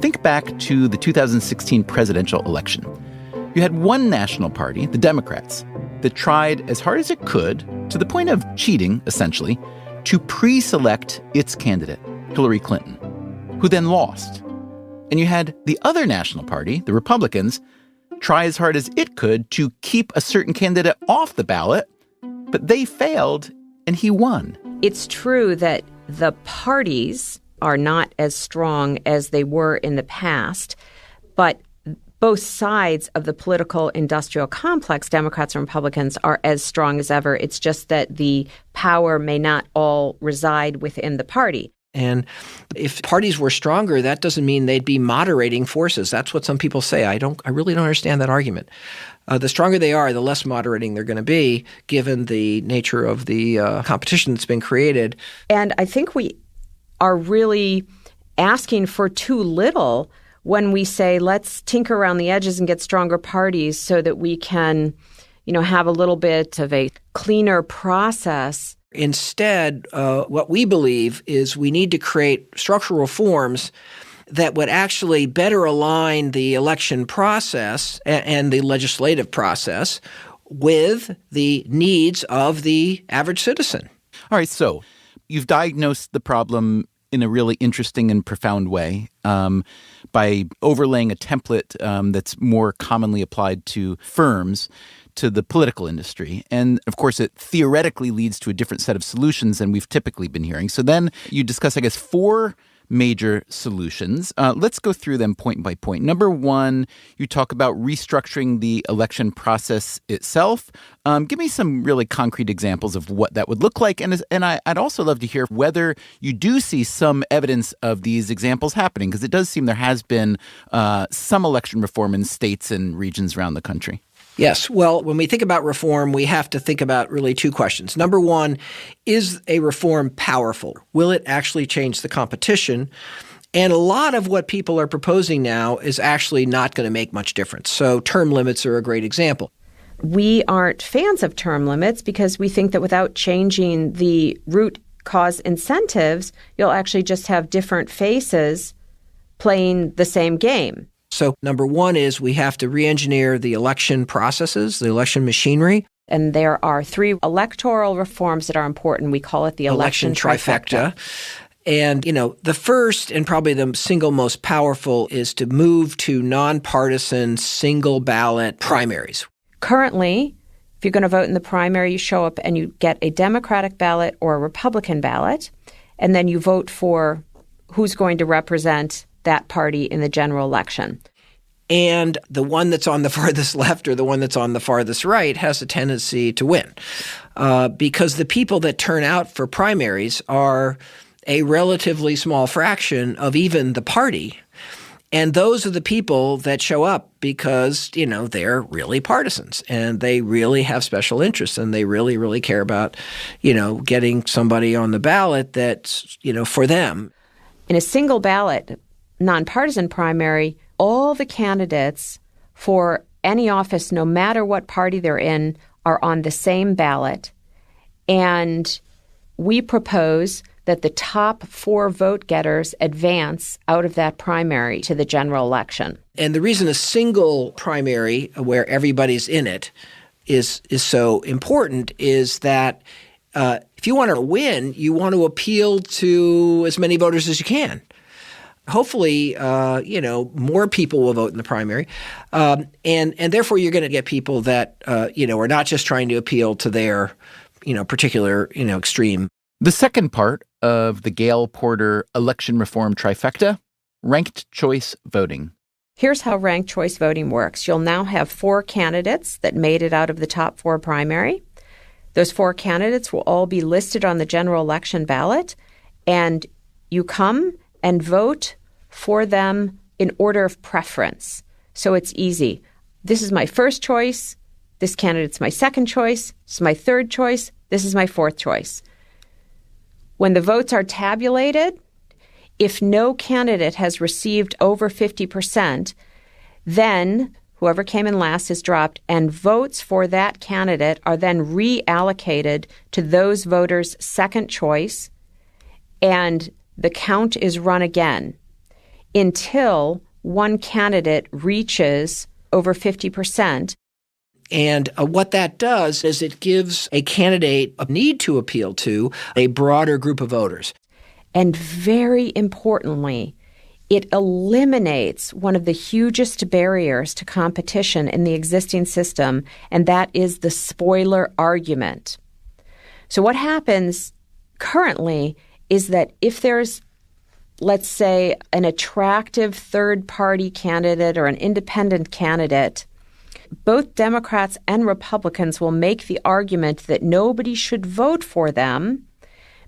Speaker 1: Think back to the 2016 presidential election. You had one national party, the Democrats, that tried as hard as it could, to the point of cheating, essentially, to pre-select its candidate, Hillary Clinton, who then lost. And you had the other national party, the Republicans, try as hard as it could to keep a certain candidate off the ballot, but they failed and he won.
Speaker 14: It's true that the parties are not as strong as they were in the past, but both sides of the political industrial complex, Democrats and Republicans, are as strong as ever. It's just that the power may not all reside within the party.
Speaker 13: And if parties were stronger, that doesn't mean they'd be moderating forces. That's what some people say. I really don't understand that argument. The stronger they are, the less moderating they're going to be, given the nature of the competition that's been created.
Speaker 14: And I think we are really asking for too little when we say, let's tinker around the edges and get stronger parties so that we can, have a little bit of a cleaner process.
Speaker 13: Instead, what we believe is we need to create structural reforms that would actually better align the election process and the legislative process with the needs of the average citizen.
Speaker 1: All right, so you've diagnosed the problem in a really interesting and profound way by overlaying a template that's more commonly applied to firms, to the political industry. And of course, it theoretically leads to a different set of solutions than we've typically been hearing. So then you discuss, I guess, 4 major solutions. Let's go through them point by point. Number 1, you talk about restructuring the election process itself. Give me some really concrete examples of what that would look like. And I'd also love to hear whether you do see some evidence of these examples happening, because it does seem there has been some election reform in states and regions around the country.
Speaker 13: Yes. Well, when we think about reform, we have to think about really 2 questions. Number 1, is a reform powerful? Will it actually change the competition? And a lot of what people are proposing now is actually not going to make much difference. So term limits are a great example.
Speaker 14: We aren't fans of term limits because we think that without changing the root cause incentives, you'll actually just have different faces playing the same game.
Speaker 13: So number 1 is we have to re-engineer the election processes, the election machinery.
Speaker 14: And there are 3 electoral reforms that are important. We call it the election trifecta.
Speaker 13: And, the first and probably the single most powerful is to move to nonpartisan single ballot primaries.
Speaker 14: Currently, if you're going to vote in the primary, you show up and you get a Democratic ballot or a Republican ballot, and then you vote for who's going to represent that party in the general election.
Speaker 13: And the one that's on the farthest left or the one that's on the farthest right has a tendency to win because the people that turn out for primaries are a relatively small fraction of even the party. And those are the people that show up because, they're really partisans and they really have special interests and they really, really care about, getting somebody on the ballot that's, for them.
Speaker 14: In a single ballot, nonpartisan primary, all the candidates for any office, no matter what party they're in, are on the same ballot. And we propose that the top 4 vote getters advance out of that primary to the general election.
Speaker 13: And the reason a single primary where everybody's in it is so important is that if you want to win, you want to appeal to as many voters as you can. Hopefully, more people will vote in the primary. And therefore, you're going to get people that, are not just trying to appeal to their, particular, extreme.
Speaker 1: The second part of the Gail Porter election reform trifecta, ranked choice voting.
Speaker 14: Here's how ranked choice voting works. You'll now have 4 candidates that made it out of the top 4 primary. Those 4 candidates will all be listed on the general election ballot, and you come and vote for them in order of preference. So it's easy. This is my first choice. This candidate's my second choice. This is my third choice. This is my fourth choice. When the votes are tabulated, if no candidate has received over 50%, then whoever came in last is dropped, and votes for that candidate are then reallocated to those voters' second choice, and the count is run again until one candidate reaches over 50%.
Speaker 13: And what that does is it gives a candidate a need to appeal to a broader group of voters.
Speaker 14: And very importantly, it eliminates one of the hugest barriers to competition in the existing system, and that is the spoiler argument. So what happens currently is that if there's, let's say, an attractive third-party candidate or an independent candidate, both Democrats and Republicans will make the argument that nobody should vote for them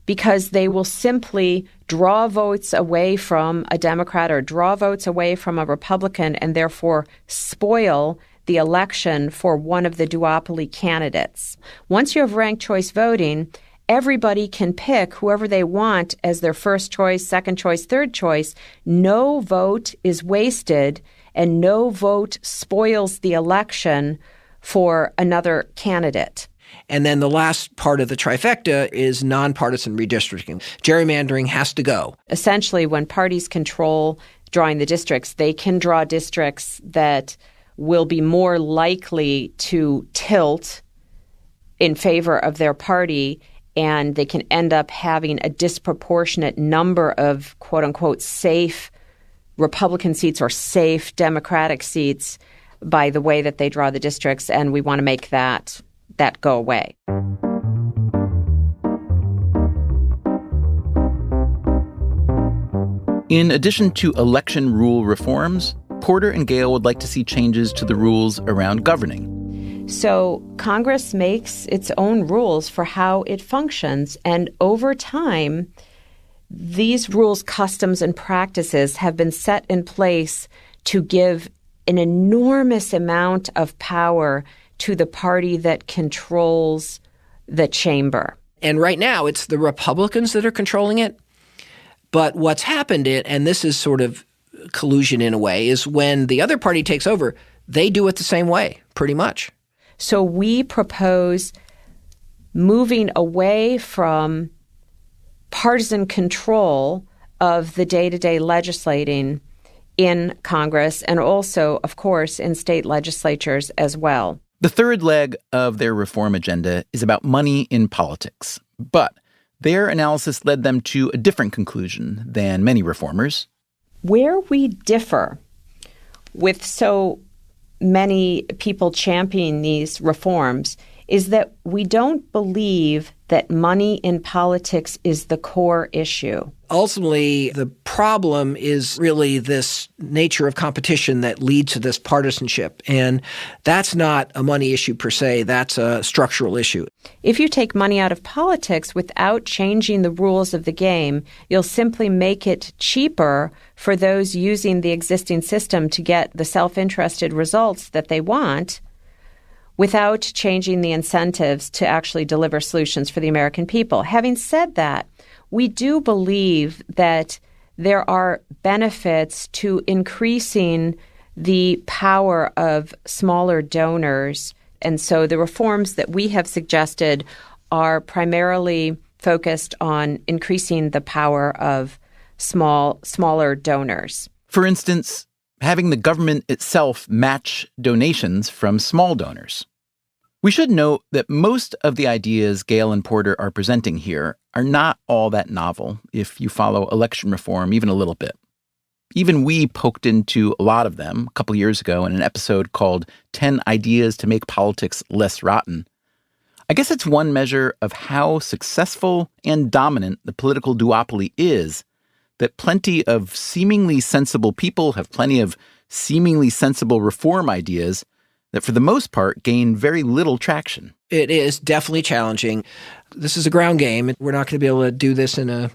Speaker 14: because they will simply draw votes away from a Democrat or draw votes away from a Republican and therefore spoil the election for one of the duopoly candidates. Once you have ranked choice voting, everybody can pick whoever they want as their first choice, second choice, third choice. No vote is wasted and no vote spoils the election for another candidate.
Speaker 13: And then the last part of the trifecta is nonpartisan redistricting. Gerrymandering has to go.
Speaker 14: Essentially, when parties control drawing the districts, they can draw districts that will be more likely to tilt in favor of their party, and they can end up having a disproportionate number of quote-unquote safe Republican seats or safe Democratic seats by the way that they draw the districts, and we want to make that go away.
Speaker 1: In addition to election rule reforms, Porter and Gale would like to see changes to the rules around governing.
Speaker 14: So Congress makes its own rules for how it functions, and over time, these rules, customs, and practices have been set in place to give an enormous amount of power to the party that controls the chamber.
Speaker 13: And right now, it's the Republicans that are controlling it. But what's happened, and this is sort of collusion in a way, is when the other party takes over, they do it the same way, pretty much.
Speaker 14: So we propose moving away from partisan control of the day-to-day legislating in Congress and also, of course, in state legislatures as well.
Speaker 1: The third leg of their reform agenda is about money in politics. But their analysis led them to a different conclusion than many reformers.
Speaker 14: Where we differ with so many people championing these reforms is that we don't believe that money in politics is the core issue.
Speaker 13: Ultimately, the problem is really this nature of competition that leads to this partisanship. And that's not a money issue per se. That's a structural issue.
Speaker 14: If you take money out of politics without changing the rules of the game, you'll simply make it cheaper for those using the existing system to get the self-interested results that they want, without changing the incentives to actually deliver solutions for the American people. Having said that, we do believe that there are benefits to increasing the power of smaller donors. And so the reforms that we have suggested are primarily focused on increasing the power of smaller donors.
Speaker 1: For instance, having the government itself match donations from small donors. We should note that most of the ideas Gale and Porter are presenting here are not all that novel if you follow election reform even a little bit. Even we poked into a lot of them a couple years ago in an episode called 10 Ideas to Make Politics Less Rotten. I guess it's one measure of how successful and dominant the political duopoly is that plenty of seemingly sensible people have plenty of seemingly sensible reform ideas that for the most part gain very little traction.
Speaker 13: It is definitely challenging. This is a ground game. We're not going to be able to do this in a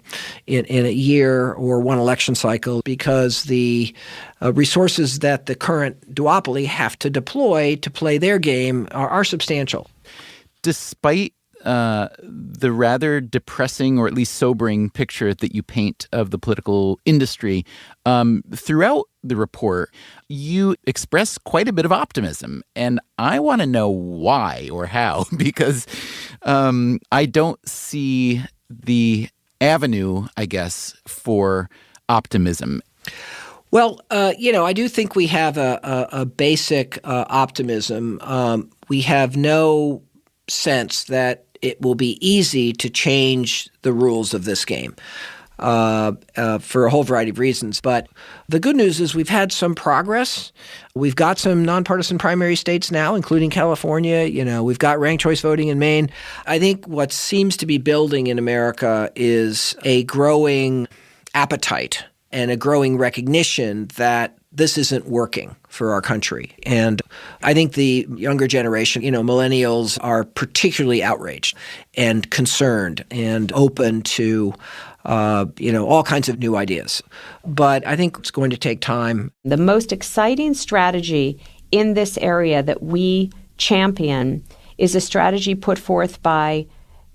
Speaker 13: year or one election cycle because the resources that the current duopoly have to deploy to play their game are substantial.
Speaker 1: Despite the rather depressing or at least sobering picture that you paint of the political industry, throughout the report, you express quite a bit of optimism. And I want to know why or how, because I don't see the avenue, I guess, for optimism.
Speaker 13: Well, I do think we have a basic optimism. We have no sense that it will be easy to change the rules of this game for a whole variety of reasons. But the good news is we've had some progress. We've got some nonpartisan primary states now, including California. We've got ranked choice voting in Maine. I think what seems to be building in America is a growing appetite and a growing recognition that this isn't working for our country. And I think the younger generation, millennials, are particularly outraged and concerned and open to, all kinds of new ideas. But I think it's going to take time.
Speaker 14: The most exciting strategy in this area that we champion is a strategy put forth by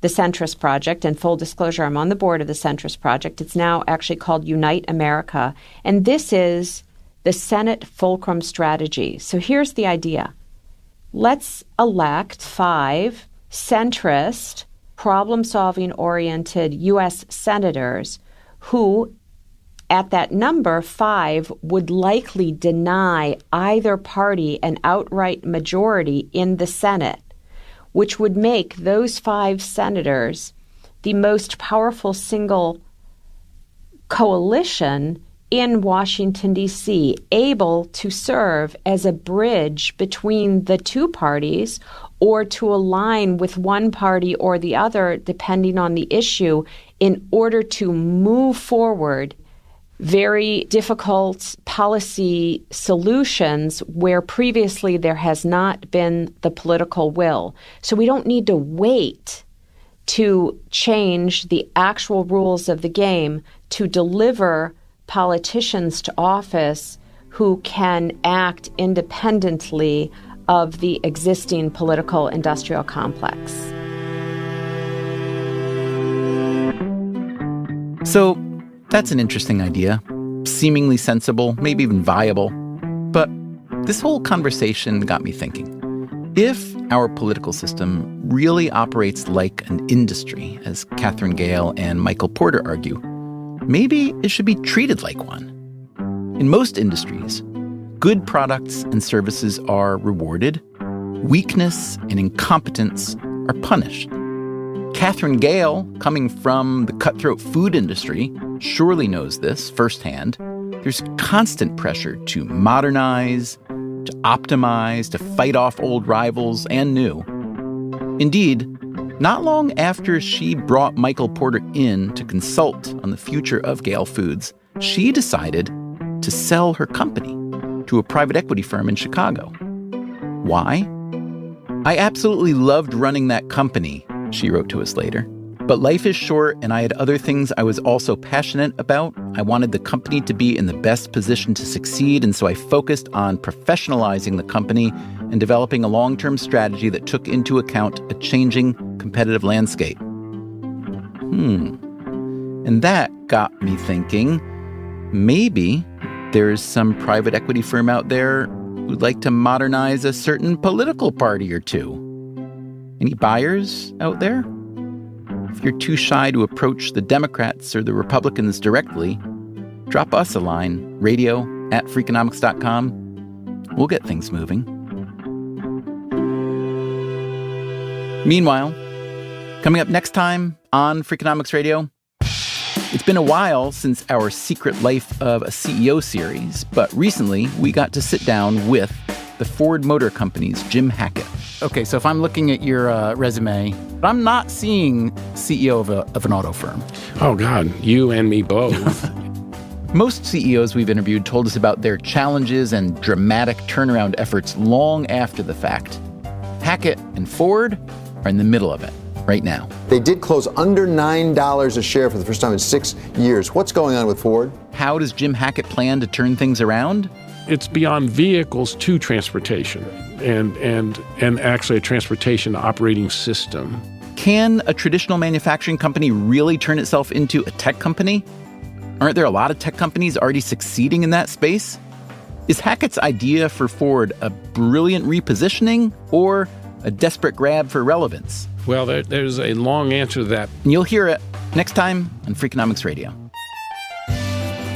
Speaker 14: the Centrist Project. And full disclosure, I'm on the board of the Centrist Project. It's now actually called Unite America. And this is the Senate fulcrum strategy. So here's the idea. Let's elect 5 centrist, problem-solving oriented U.S. senators who, at that number, 5, would likely deny either party an outright majority in the Senate, which would make those 5 senators the most powerful single coalition in Washington, D.C., able to serve as a bridge between the two parties or to align with one party or the other, depending on the issue, in order to move forward very difficult policy solutions where previously there has not been the political will. So we don't need to wait to change the actual rules of the game to deliver politicians to office who can act independently of the existing political industrial complex.
Speaker 1: So that's an interesting idea, seemingly sensible, maybe even viable. But this whole conversation got me thinking. If our political system really operates like an industry, as Catherine Gale and Michael Porter argue, maybe it should be treated like one. In most industries, good products and services are rewarded, weakness and incompetence are punished. Catherine Gale, coming from the cutthroat food industry, surely knows this firsthand. There's constant pressure to modernize, to optimize, to fight off old rivals and new. Indeed, not long after she brought Michael Porter in to consult on the future of Gale Foods, she decided to sell her company to a private equity firm in Chicago. Why? "I absolutely loved running that company," she wrote to us later. "But life is short, and I had other things I was also passionate about. I wanted the company to be in the best position to succeed, and so I focused on professionalizing the company and developing a long-term strategy that took into account a changing competitive landscape." And that got me thinking, maybe there's some private equity firm out there who'd like to modernize a certain political party or two. Any buyers out there? If you're too shy to approach the Democrats or the Republicans directly, drop us a line, radio@freakonomics.com. We'll get things moving. Meanwhile, coming up next time on Freakonomics Radio, it's been a while since our Secret Life of a CEO series, but recently we got to sit down with the Ford Motor Company's Jim Hackett. Okay, so if I'm looking at your resume, I'm not seeing CEO of an auto firm.
Speaker 2: Oh, God, you and me both.
Speaker 1: Most CEOs we've interviewed told us about their challenges and dramatic turnaround efforts long after the fact. Hackett and Ford are in the middle of it right now.
Speaker 3: They did close under $9 a share for the first time in 6 years. What's going on with Ford?
Speaker 1: How does Jim Hackett plan to turn things around?
Speaker 2: It's beyond vehicles to transportation and actually a transportation operating system.
Speaker 1: Can a traditional manufacturing company really turn itself into a tech company? Aren't there a lot of tech companies already succeeding in that space? Is Hackett's idea for Ford a brilliant repositioning or a desperate grab for relevance?
Speaker 2: Well, there's a long answer to that.
Speaker 1: And you'll hear it next time on Freakonomics Radio.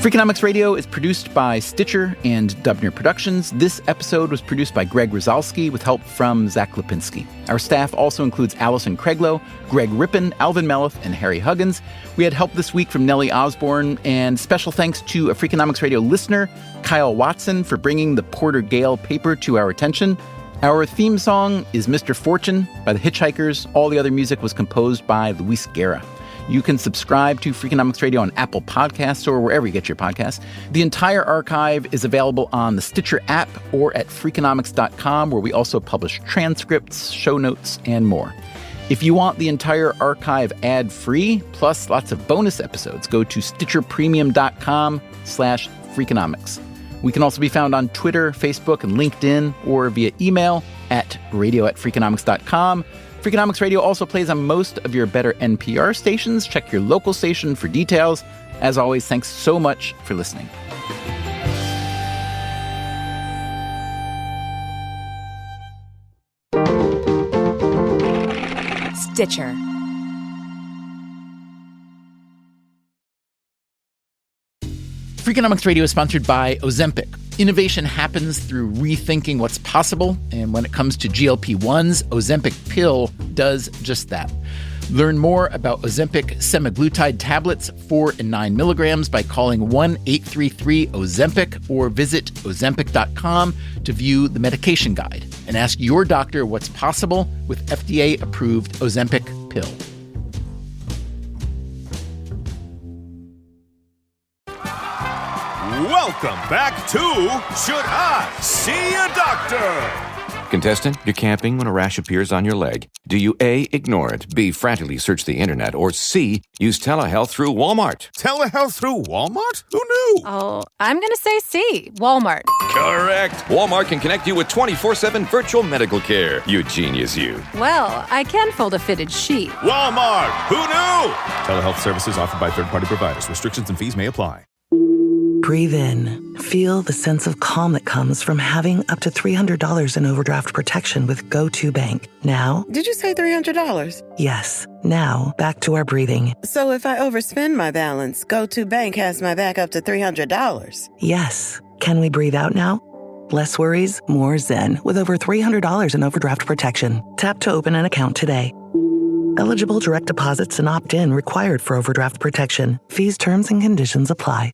Speaker 1: Freakonomics Radio is produced by Stitcher and Dubner Productions. This episode was produced by Greg Rosalski with help from Zach Lipinski. Our staff also includes Allison Craiglow, Greg Rippin, Alvin Meleth, and Harry Huggins. We had help this week from Nellie Osborne, and special thanks to a Freakonomics Radio listener, Kyle Watson, for bringing the Porter Gale paper to our attention. Our theme song is Mr. Fortune by the Hitchhikers. All the other music was composed by Luis Guerra. You can subscribe to Freakonomics Radio on Apple Podcasts or wherever you get your podcasts. The entire archive is available on the Stitcher app or at Freakonomics.com, where we also publish transcripts, show notes, and more. If you want the entire archive ad-free, plus lots of bonus episodes, go to StitcherPremium.com/Freakonomics. We can also be found on Twitter, Facebook, and LinkedIn, or via email at radio@Freakonomics.com. Freakonomics Radio also plays on most of your better NPR stations. Check your local station for details. As always, thanks so much for listening.
Speaker 23: Stitcher.
Speaker 1: Freakonomics Radio is sponsored by Ozempic. Innovation happens through rethinking what's possible, and when it comes to GLP-1s, Ozempic pill does just that. Learn more about Ozempic semaglutide tablets, 4 and 9 milligrams, by calling 1-833-OZEMPIC or visit Ozempic.com to view the medication guide and ask your doctor what's possible with FDA-approved Ozempic pill.
Speaker 24: Welcome back to Should I See a Doctor?
Speaker 25: Contestant, you're camping when a rash appears on your leg. Do you A, ignore it, B, frantically search the internet, or C, use telehealth through Walmart?
Speaker 24: Telehealth through Walmart? Who knew?
Speaker 23: Oh, I'm going to say C, Walmart.
Speaker 25: Correct. Walmart can connect you with 24/7 virtual medical care. You genius, you.
Speaker 23: Well, I can fold a fitted sheet.
Speaker 24: Walmart. Who knew? Telehealth services offered by third-party providers. Restrictions and fees may apply.
Speaker 26: Breathe in. Feel the sense of calm that comes from having up to $300 in overdraft protection with Go2 Bank. Now...
Speaker 27: Did you say $300?
Speaker 26: Yes. Now, back to our breathing.
Speaker 27: So if I overspend my balance, Go2 Bank has my back up to $300?
Speaker 26: Yes. Can we breathe out now? Less worries, more zen with over $300 in overdraft protection. Tap to open an account today. Eligible direct deposits and opt-in required for overdraft protection. Fees, terms, and conditions apply.